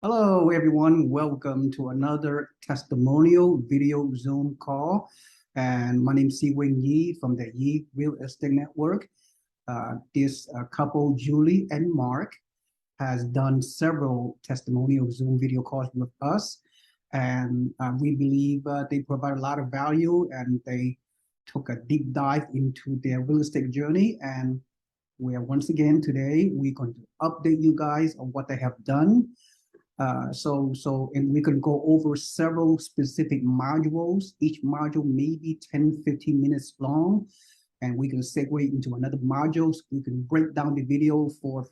Hello, everyone. Welcome to another testimonial video Zoom call. And my name is Seewing Yee from the Yee Real Estate Network. This couple, Julie and Mark, has done several testimonial Zoom video calls with us. And we believe they provide a lot of value and they took a deep dive into their real estate journey. And we are once again today, we're going to update you guys on what they have done. And we can go over several specific modules. Each module may be 10, 15 minutes long, and we can segue into another modules. We can break down the video for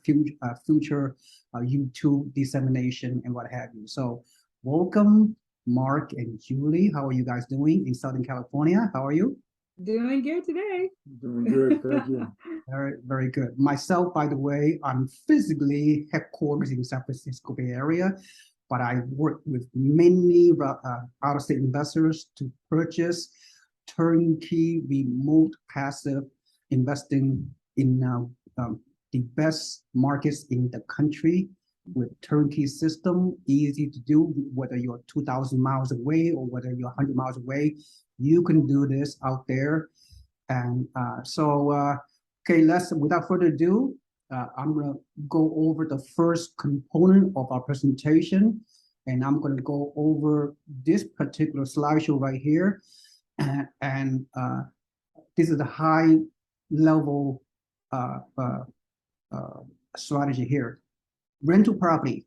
future YouTube dissemination and what have you. So welcome, Mark and Julie. How are you guys doing in Southern California? How are you? Doing good today. Doing good, thank you. Very, very good. Myself, by the way, I'm physically headquartered in San Francisco Bay Area, but I work with many out-of-state investors to purchase turnkey remote passive investing in the best markets in the country with turnkey system, easy to do, whether you're 2,000 miles away or whether you're 100 miles away, you can do this out there. And okay, without further ado, I'm gonna go over the first component of our presentation, and I'm gonna go over this particular slideshow right here. And this is the high level strategy here. Rental property.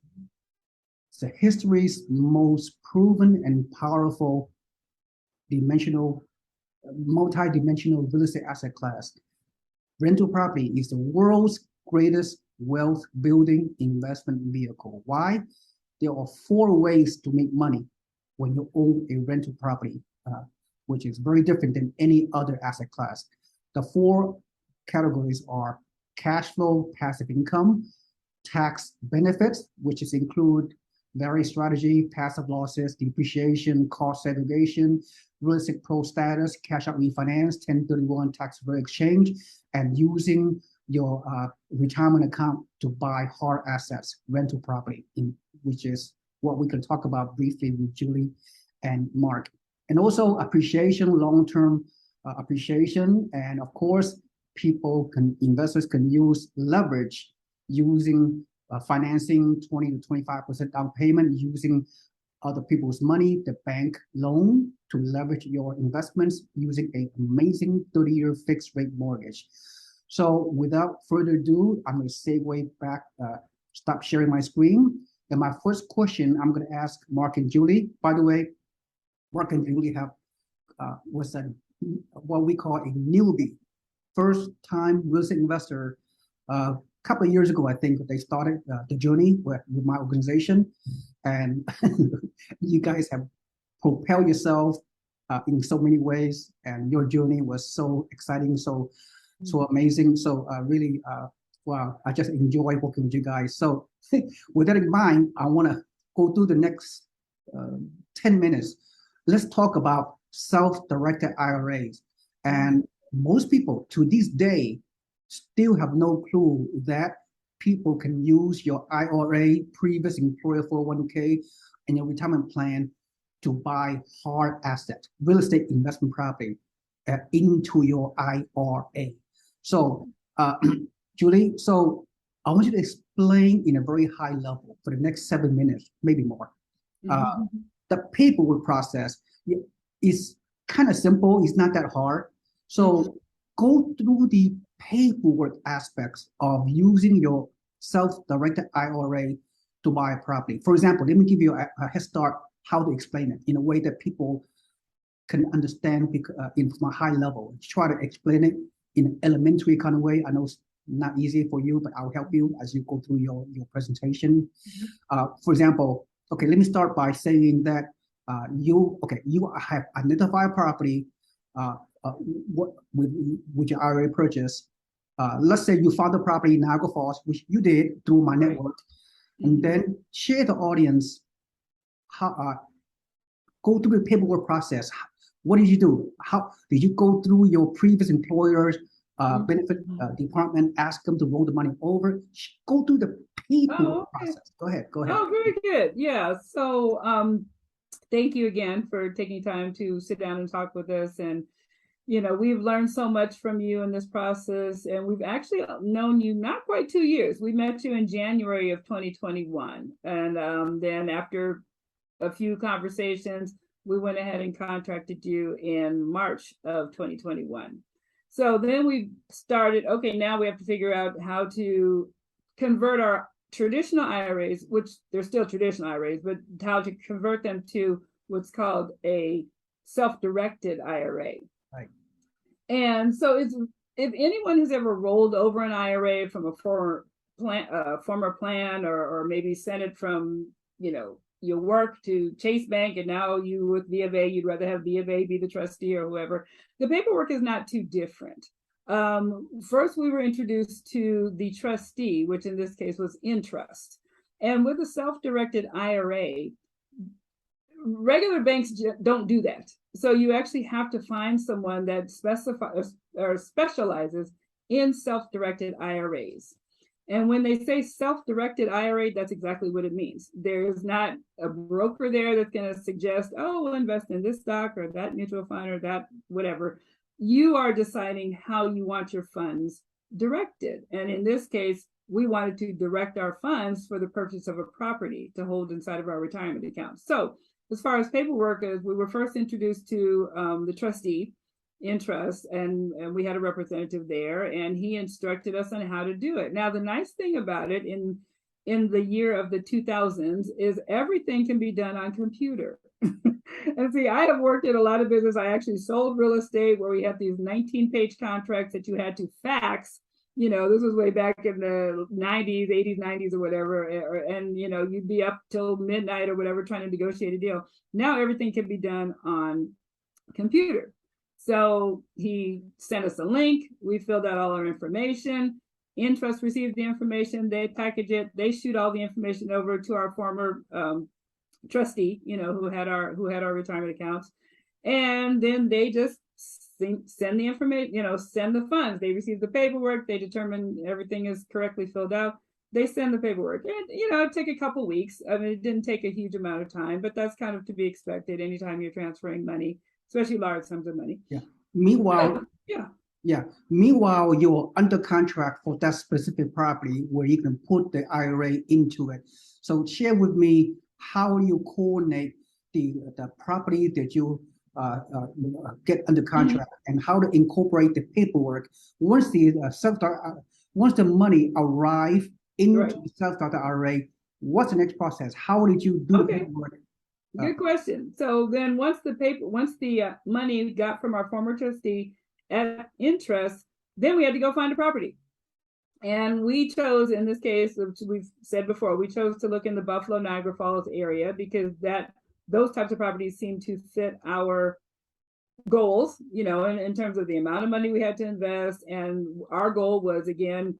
It's the history's most proven and powerful multi-dimensional real estate asset class. Rental property is the world's greatest wealth building investment vehicle. Why? There are 4 ways to make money when you own a rental property, which is very different than any other asset class. The 4 categories are cash flow, passive income, tax benefits, which include various strategy, passive losses, depreciation, cost segregation, real estate pro status, cash out refinance, 1031 tax-free exchange, and using your retirement account to buy hard assets, rental property, which is what we can talk about briefly with Julie and Mark. And also appreciation, long-term appreciation, and of course, investors can use leverage using financing 20 to 25% down payment using other people's money, the bank loan, to leverage your investments using an amazing 30-year fixed rate mortgage. So without further ado, I'm going to segue back, stop sharing my screen. And my first question, I'm going to ask Mark and Julie. By the way, Mark and Julie have what we call a newbie, first time real estate investor. Couple of years ago, I think they started the journey with my organization, and you guys have propelled yourself in so many ways, and your journey was so exciting, so amazing. So really, wow, I just enjoy working with you guys. So with that in mind, I want to go through the next 10 minutes. Let's talk about self-directed IRAs. And most people to this day still have no clue that people can use your IRA, previous employer 401k, and your retirement plan to buy hard asset, real estate investment property into your IRA. So, Julie, so I want you to explain in a very high level for the next 7 minutes, maybe more. The paperwork process is kind of simple. It's not that hard. So go through the paperwork aspects of using your self-directed IRA to buy a property. For example, let me give you a head start how to explain it in a way that people can understand from a high level. Try to explain it in an elementary kind of way. I know it's not easy for you, but I'll help you as you go through your presentation. For example, okay, let me start by saying that you have identified a property with your IRA purchase. Let's say you found the property in Niagara Falls, which you did through my network, and then share the audience how go through the paperwork process. What did you do? How did you go through your previous employer's benefit department, ask them to roll the money over? Go through the people Oh, okay. process. Go ahead. Go ahead. Oh, very good. Yeah. So, thank you again for taking time to sit down and talk with us. And, we've learned so much from you in this process. And we've actually known you not quite 2 years. We met you in January of 2021. And then after a few conversations, we went ahead and contracted you in March of 2021. So then we started, okay, now we have to figure out how to convert our traditional IRAs, which they're still traditional IRAs, but how to convert them to what's called a self-directed IRA. Right. And so if anyone has ever rolled over an IRA from a former plan, or maybe sent it from, your work to Chase Bank, and now you with B of A, you'd rather have B of A be the trustee or whoever, the paperwork is not too different. First, we were introduced to the trustee, which in this case was in trust. And with a self-directed IRA, regular banks don't do that. So you actually have to find someone that specifies or specializes in self-directed IRAs. And when they say self-directed IRA, that's exactly what it means. There's not a broker there that's going to suggest, oh, we'll invest in this stock or that mutual fund or that whatever. You are deciding how you want your funds directed. And in this case, we wanted to direct our funds for the purchase of a property to hold inside of our retirement account. So as far as paperwork is, we were first introduced to the trustee in trust, and we had a representative there, and he instructed us on how to do it. Now, the nice thing about it in the year of the 2000s is everything can be done on computer. And see, I have worked in a lot of business. I actually sold real estate where we had these 19-page contracts that you had to fax. This was way back in the 90s, 80s, 90s, or whatever. And, you'd be up till midnight or whatever trying to negotiate a deal. Now everything can be done on computer. So he sent us a link. We filled out all our information. Intrust received the information. They package it. They shoot all the information over to our former trustee, who had our retirement accounts, and then they just send the information, send the funds. They receive the paperwork. They determine everything is correctly filled out. They send the paperwork, and it took a couple weeks. I mean, it didn't take a huge amount of time, but that's kind of to be expected anytime you're transferring money, especially large sums of money. Yeah. Meanwhile, Meanwhile, you're under contract for that specific property where you can put the IRA into it. So share with me how you coordinate the property that you get under contract, and how to incorporate the paperwork once the once the money arrive into the self-directed IRA. What's the next process? How did you do the paperwork? Good question. So then once the money got from our former trustee at interest, then we had to go find a property. And we chose, in this case, which we've said before, we chose to look in the Buffalo, Niagara Falls area because those types of properties seem to fit our goals, in terms of the amount of money we had to invest. And our goal was, again,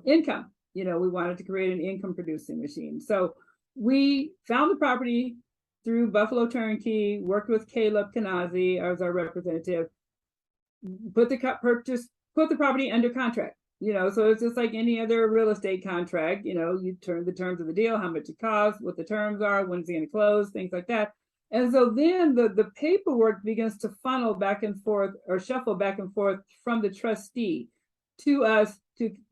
income. We wanted to create an income producing machine. So we found the property through Buffalo Turnkey, worked with Caleb Kanazi as our representative, put the property under contract. So it's just like any other real estate contract. You turn the terms of the deal, how much it costs, what the terms are, when it's going to close, things like that. And so then the paperwork begins to funnel back and forth, or shuffle back and forth from the trustee to us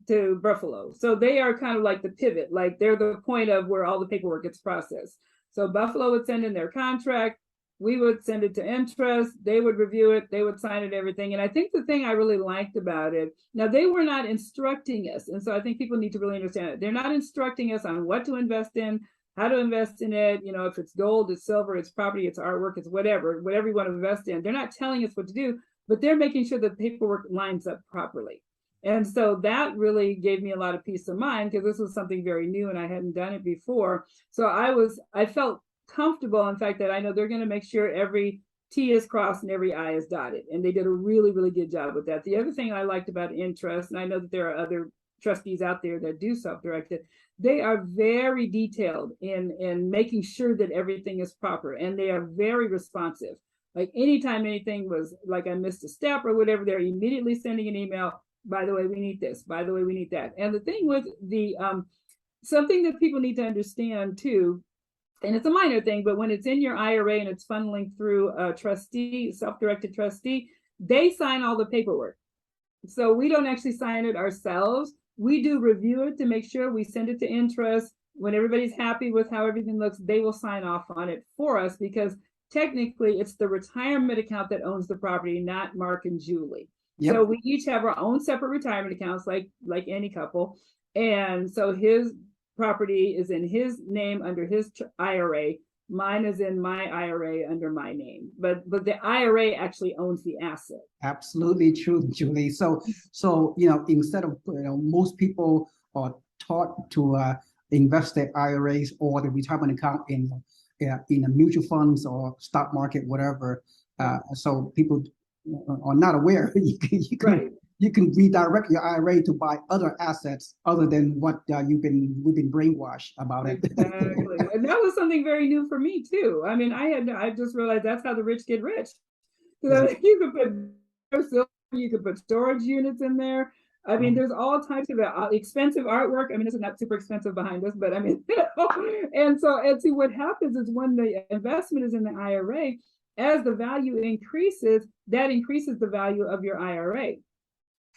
to Buffalo. So they are kind of like the pivot, like they're the point of where all the paperwork gets processed. So Buffalo would send in their contract. We would send it to interest. They would review it. They would sign it, everything. And I think the thing I really liked about it, now they were not instructing us. And so I think people need to really understand it. They're not instructing us on what to invest in, how to invest in it. If it's gold, it's silver, it's property, it's artwork, it's whatever you want to invest in. They're not telling us what to do, but they're making sure the paperwork lines up properly. And so that really gave me a lot of peace of mind because this was something very new and I hadn't done it before. So I felt comfortable, in fact, that I know they're going to make sure every T is crossed and every I is dotted. And they did a really, really good job with that. The other thing I liked about interest, and I know that there are other trustees out there that do self-directed, they are very detailed in making sure that everything is proper, and they are very responsive. Like anytime anything was like I missed a step or whatever, they're immediately sending an email. By the way, we need this. By the way, we need that. And the thing with the something that people need to understand too, and it's a minor thing, but when it's in your IRA and it's funneling through a trustee, self-directed trustee, they sign all the paperwork. So we don't actually sign it ourselves. We do review it to make sure we send it to interest. When everybody's happy with how everything looks, they will sign off on it for us, because technically it's the retirement account that owns the property, not Mark and Julie. Yep. So we each have our own separate retirement accounts, like any couple. And so his property is in his name under his IRA. Mine is in my IRA under my name, but the IRA actually owns the asset. Absolutely true, Julie. So instead of most people are taught to invest their IRAs or the retirement account in the mutual funds or stock market, whatever. So people are not aware. You can redirect your IRA to buy other assets other than what we've been brainwashed about it. Exactly. And that was something very new for me too. I mean, I just realized that's how the rich get rich. So you could put storage units in there. I mean, there's all types of expensive artwork. I mean, this is not super expensive behind us, but I mean, and so what happens is when the investment is in the IRA, as the value increases, that increases the value of your IRA.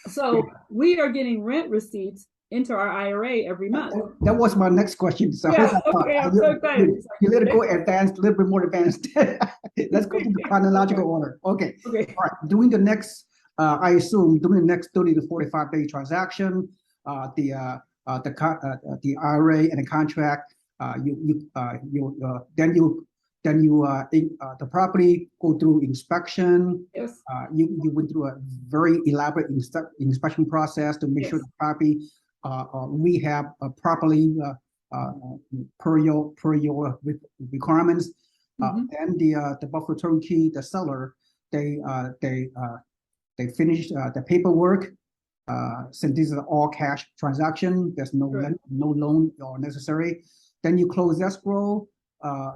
So we are getting rent receipts into our IRA every month. That was my next question. So yeah, okay, I'm so excited. You let it go advanced, a little bit more advanced. Let's go to the chronological order. Okay. All right. During the next, I assume, during the next 30 to 45-day transaction, the IRA and the contract, the property go through inspection. Yes. You went through a very elaborate inspection process to make sure the property rehab properly per your requirements. Then the Buffalo Turnkey, the seller, they finish the paperwork. Since this is an all cash transaction, there's no loan or necessary. Then you close escrow.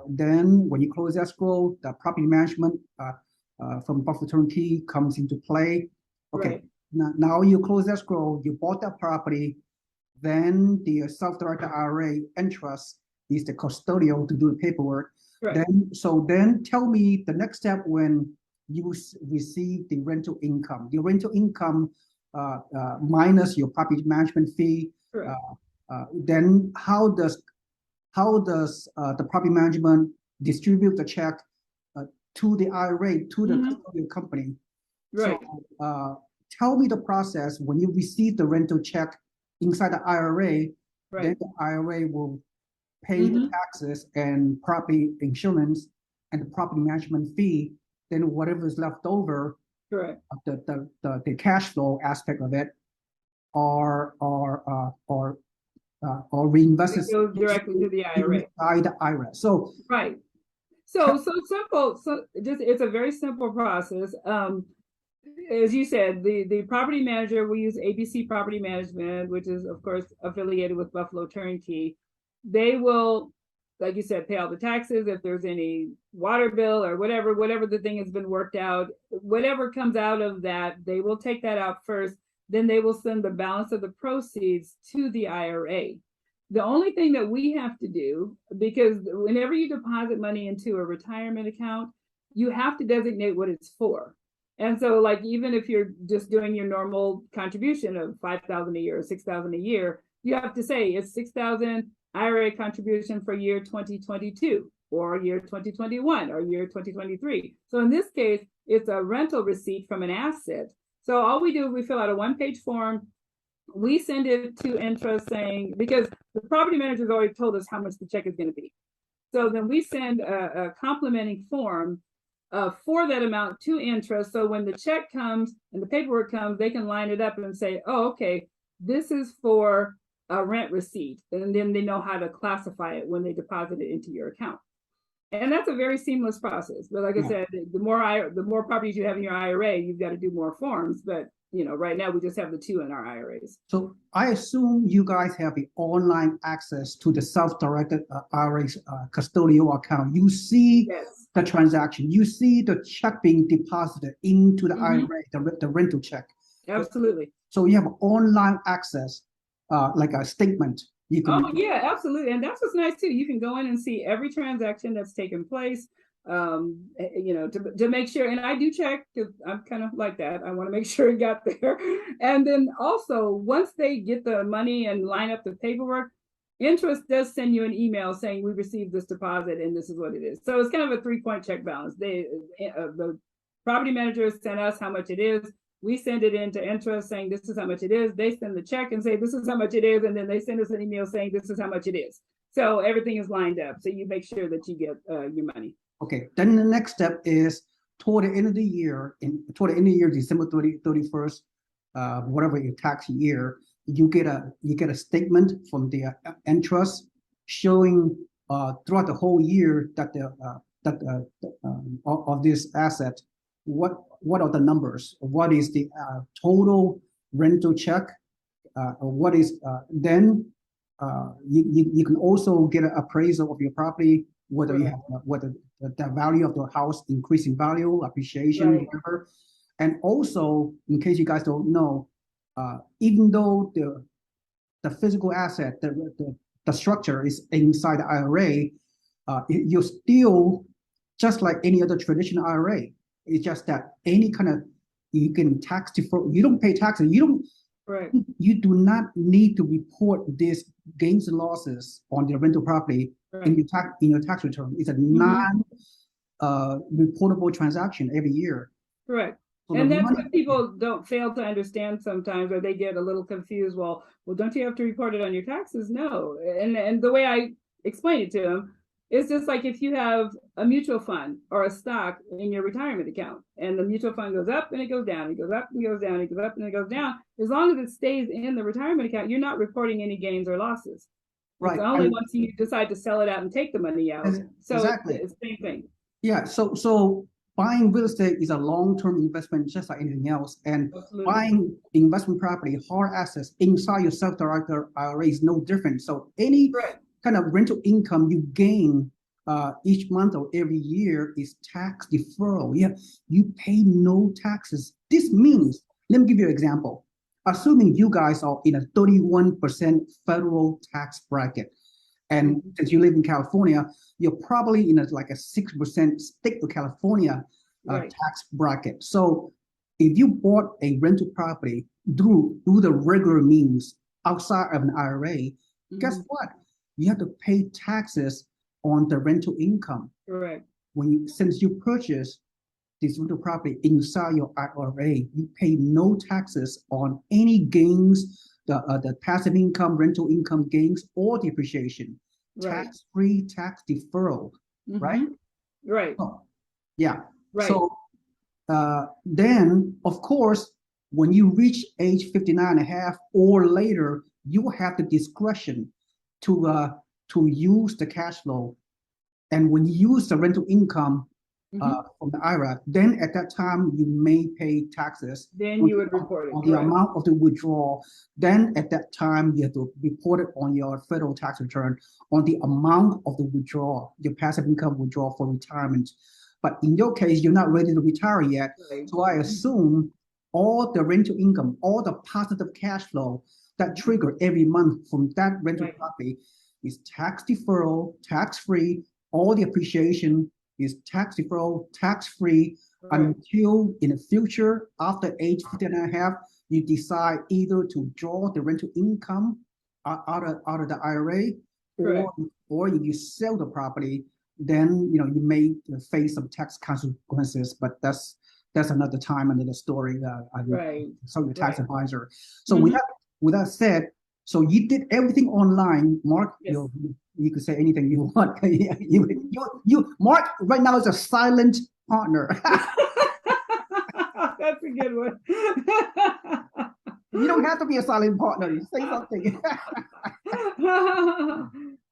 Then when you close escrow, the property management from Buffalo Turnkey comes into play. Okay, now you close escrow, you bought that property, then the self-directed IRA interest is the custodial to do the paperwork. Then tell me the next step when you receive the rental income. The rental income minus your property management fee. Then how does the property management distribute the check to the IRA, to the custodial company? So tell me the process when you receive the rental check inside the IRA, then the IRA will pay the taxes and property insurance and the property management fee. Then whatever is left over, the cash flow aspect of it, or reinvested directly to the IRA. The IRA. So So simple. So it's a very simple process. As you said, the property manager, we use ABC Property Management, which is of course affiliated with Buffalo Turnkey. They will, like you said, pay all the taxes. If there's any water bill or whatever the thing has been worked out, whatever comes out of that, they will take that out first. Then they will send the balance of the proceeds to the IRA. The only thing that we have to do, because whenever you deposit money into a retirement account, you have to designate what it's for. And so, like, even if you're just doing your normal contribution of $5,000 a year or $6,000 a year, you have to say it's $6,000 IRA contribution for year 2022 or year 2021 or year 2023. So in this case, it's a rental receipt from an asset. So all we do is we fill out a one-page form. We send it to interest saying, because the property manager's already told us how much the check is going to be. So then we send a complementing form for that amount to interest. So when the check comes and the paperwork comes, they can line it up and say, oh, okay, this is for a rent receipt. And then they know how to classify it when they deposit it into your account. And that's a very seamless process. But like I said, the more properties you have in your IRA, you've got to do more forms. But right now we just have the 2 in our IRAs. So I assume you guys have the online access to the self-directed IRA's custodial account. You see the transaction. You see the check being deposited into the IRA, the rental check. Absolutely. So you have online access, like a statement You can. Oh yeah, absolutely. And that's what's nice too. You can go in and see every transaction that's taken place. You know, to make sure, and I do check because I'm kind of like that. I want to make sure it got there. And then also once they get the money and line up the paperwork, interest does send you an email saying we received this deposit and this is what it is. So it's kind of a 3-point check balance. The property manager sent us how much it is. We send it in to interest saying this is how much it is. They send the check and say this is how much it is, and then they send us an email saying this is how much it is. So everything is lined up. So you make sure that you get your money. Okay. Then the next step is toward the end of the year, December 31st, whatever your tax year, you get a statement from the interest showing throughout the whole year that of this asset, what are the numbers? What is the total rental check? What is then you can also get an appraisal of your property, whether you have whether the value of the house increase in value, appreciation, whatever. And also, in case you guys don't know, even though the physical asset, the structure is inside the IRA, you're still just like any other traditional IRA. It's just that any kind of you can tax defer. You don't pay taxes. You do not need to report these gains and losses on the rental property in your tax return. It's a non-reportable transaction every year. Correct. So and that's what people don't fail to understand sometimes, or they get a little confused. Well, don't you have to report it on your taxes? No. And the way I explain it to them, it's just like if you have a mutual fund or a stock in your retirement account, and the mutual fund goes up and it goes down, it goes up and it goes down, it goes up and it goes down. As long as it stays in the retirement account, you're not reporting any gains or losses. Right. It's only once you decide to sell it out and take the money out. So exactly. It's the same thing. Yeah. So buying real estate is a long-term investment, just like anything else. And buying investment property, hard assets inside your self-directed IRA is no different. So any kind of rental income you gain each month or every year is tax deferral. Yeah, you pay no taxes. This means, let me give you an example. Assuming you guys are in a 31% federal tax bracket, and since you live in California, you're probably in like a 6% state of California tax bracket. So if you bought a rental property through the regular means outside of an IRA, guess what? You have to pay taxes on the rental income. Correct. Since you purchase this rental property inside your IRA, you pay no taxes on any gains, the passive income, rental income gains, or depreciation. Tax-free, tax deferral, right? Right. Oh, yeah. Right. So then, of course, when you reach age 59 and a half or later, you have the discretion to use the cash flow. And when you use the rental income from the IRA, then at that time you may pay taxes. Then you would report it on the amount of the withdrawal. Then at that time you have to report it on your federal tax return on the amount of the withdrawal, your passive income withdrawal for retirement. But in your case, you're not ready to retire yet. So I assume all the rental income, all the positive cash flow that trigger every month from that rental property is tax deferral, tax-free. All the appreciation is tax deferral, tax-free until in the future, after age 59 and a half, you decide either to draw the rental income out of the IRA, or if you sell the property, then you may face some tax consequences. But that's another time, another story. So your tax advisor. So with that said, so you did everything online, Mark. Yes. You could say anything you want. you Mark right now is a silent partner. That's a good one. You don't have to be a silent partner. You say something.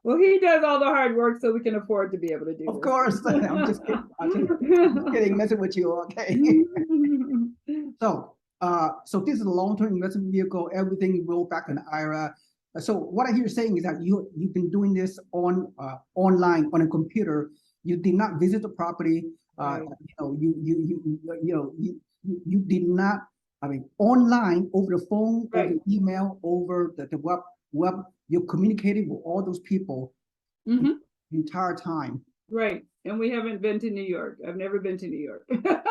Well, he does all the hard work so we can afford to be able to do Of course. I'm just kidding, messing with you. Okay. So this is a long-term investment vehicle. Everything roll back in IRA. So what I hear you saying is that you've been doing this online on a computer. You did not visit the property. You did not. I mean, online, over the phone, over email, over the well, you communicated with all those people Mhm. the entire time. Right. And we haven't been to New York. I've never been to New York. Right.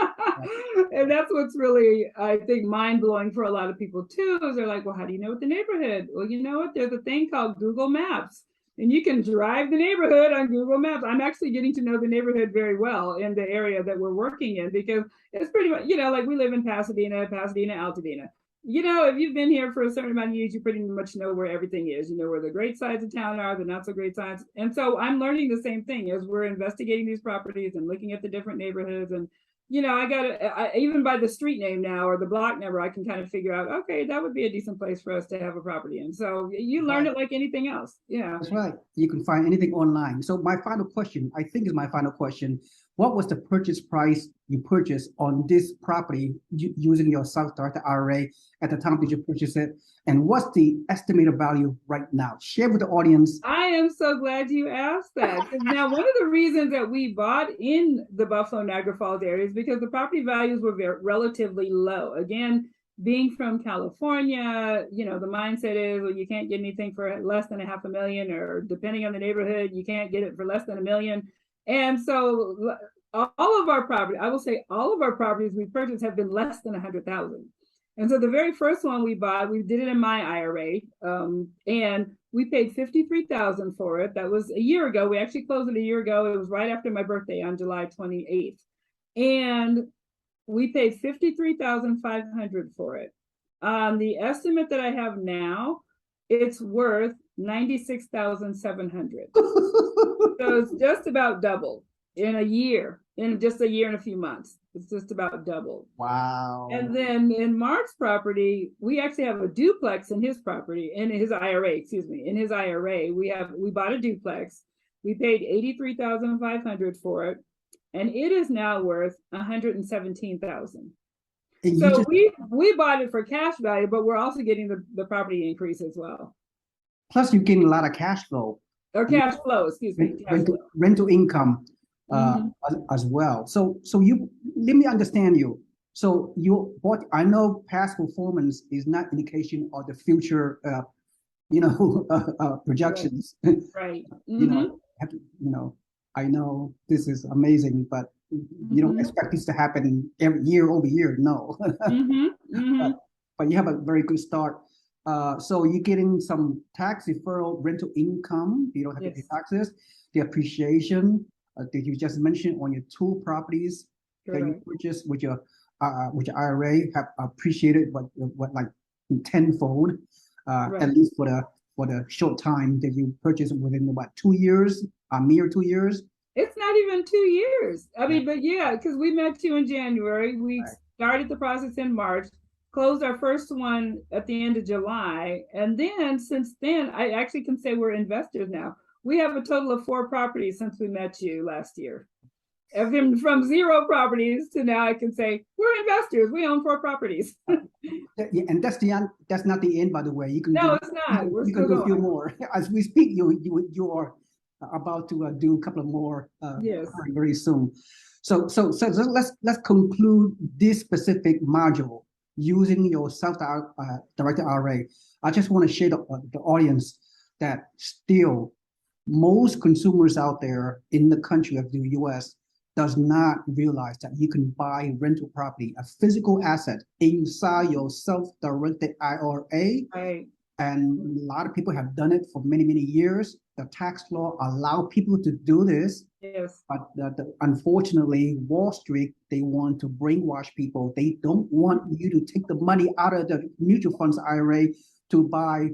And that's what's really, I think, mind blowing for a lot of people too, is they're like, well, how do you know what the neighborhood? Well, you know what? There's a thing called Google Maps, and you can drive the neighborhood on Google Maps. I'm actually getting to know the neighborhood very well in the area that we're working in, because it's pretty much, like we live in Pasadena, Altadena. If you've been here for a certain amount of years, you pretty much know where everything is. You know where the great sides of town are, the not so great sides. And so I'm learning the same thing as we're investigating these properties and looking at the different neighborhoods. And, even by the street name now or the block number, I can kind of figure out, okay, that would be a decent place for us to have a property in. So you learn it like anything else. Yeah. That's right. You can find anything online. So my final question, I think is my final question. What was the purchase price you purchased on this property using your self-directed IRA at the time that you purchased it? And what's the estimated value right now? Share with the audience. I am so glad you asked that. Now, one of the reasons that we bought in the Buffalo, Niagara Falls area is because the property values were relatively low. Again, being from California, the mindset is, well, you can't get anything for less than $500,000, or depending on the neighborhood, you can't get it for less than $1 million. And so all of our property, I will say all of our properties we purchased have been less than 100,000. And so the very first one we bought, we did it in my IRA, and we paid 53,000 for it. That was a year ago. We actually closed it a year ago. It was right after my birthday on July 28th. And we paid 53,500 for it. The estimate that I have now, it's worth 96,700. So it's just about double in just a year and a few months. It's just about doubled. Wow. And then in Mark's property, we actually have a duplex in his property, in his IRA, in his IRA. We bought a duplex. We paid 83,500 for it, and it is now worth 117,000. So we bought it for cash value, but we're also getting the property increase as well. Plus, you're getting a lot of cash flow. Or cash flow, excuse me. Rental income as well. So you let me understand you. So I know past performance is not indication of the future, projections. Right. I know this is amazing, but you don't expect this to happen every year over year. No. But you have a very good start. So you're getting some tax deferral rental income. You don't have to pay taxes. The appreciation that you just mentioned on your two properties that you purchased with your IRA have appreciated what like tenfold, at least for the short time that you purchased within about 2 years, a mere 2 years. It's not even 2 years. I mean, but yeah, because we met you in January. We started the process in March. Closed our first one at the end of July. And then since then, I actually can say we're investors now. We have a total of 4 properties since we met you last year. From 0 properties to now, I can say we're investors. We own 4 properties. And that's not the end, by the way. It's not. You can do a few more. As we speak, you are about to do a couple of more very soon. So let's conclude this specific module using your self-directed IRA. I just want to share the audience that still most consumers out there in the country of the US does not realize that you can buy rental property, a physical asset inside your self-directed IRA. Right. And a lot of people have done it for many, many years. The tax law allow people to do this. Yes. But unfortunately, Wall Street, they want to brainwash people. They don't want you to take the money out of the mutual funds IRA to buy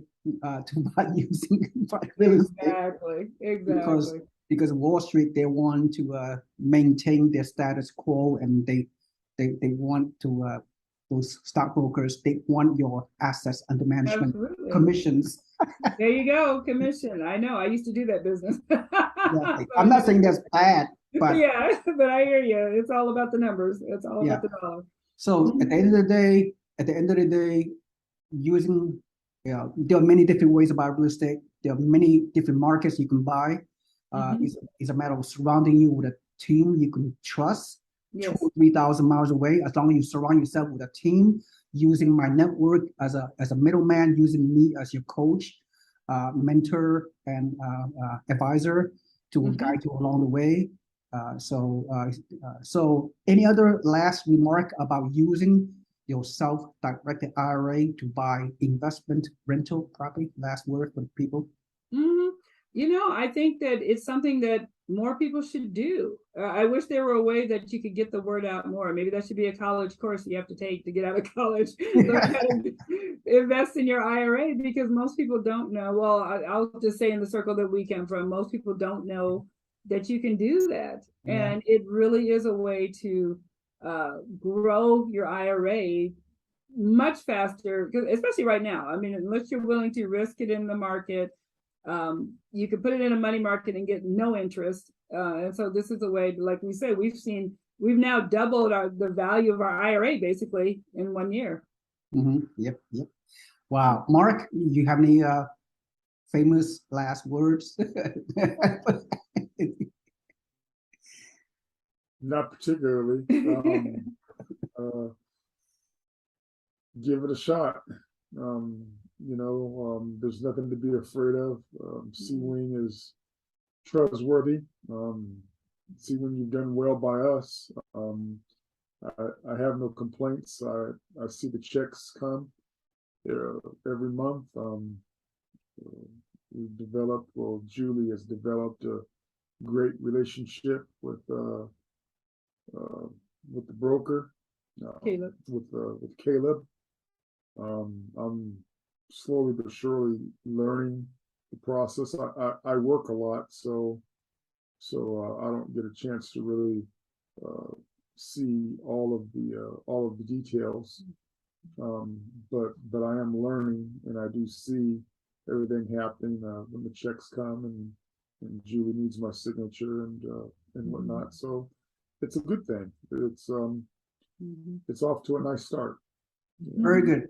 using real estate. Exactly. Because Wall Street, they want to maintain their status quo, and they want to those stockbrokers, they want your assets under management. Absolutely. Commissions. There you go, commission. I know. I used to do that business. Exactly. I'm not saying that's bad, but but I hear you. It's all about the numbers. It's all about the dollar. So at the end of the day, using there are many different ways about real estate. There are many different markets you can buy. It's a matter of surrounding you with a team you can trust. 3,000 miles away, as long as you surround yourself with a team, using my network as a middleman, using me as your coach, mentor and advisor to Mhm. guide you along the way. So any other last remark about using your self-directed IRA to buy investment rental property? Last word for the people. Mhm. I think that it's something that more people should do. I wish there were a way that you could get the word out more. Maybe that should be a college course you have to take to get out of college. Learn how to invest in your IRA, because most people don't know. Well, I'll just say in the circle that we come from, most people don't know that you can do that. Yeah. And it really is a way to grow your IRA much faster, especially right now. I mean, unless you're willing to risk it in the market, you could put it in a money market and get no interest. And so this is a way, like we said, we've now doubled the value of our IRA basically in 1 year. Yep. Wow. Mark, you have any famous last words? Not particularly. Uh, give it a shot. There's nothing to be afraid of. Seewing is trustworthy. Seewing, you've done well by us. I have no complaints. I see the checks come every month. Julie has developed a great relationship with the broker, Caleb. with Caleb. I'm slowly but surely learning the process. I work a lot, so I don't get a chance to really see all of the details. But I am learning, and I do see everything happening when the checks come, and Julie needs my signature and whatnot. So it's a good thing. It's off to a nice start. Very good.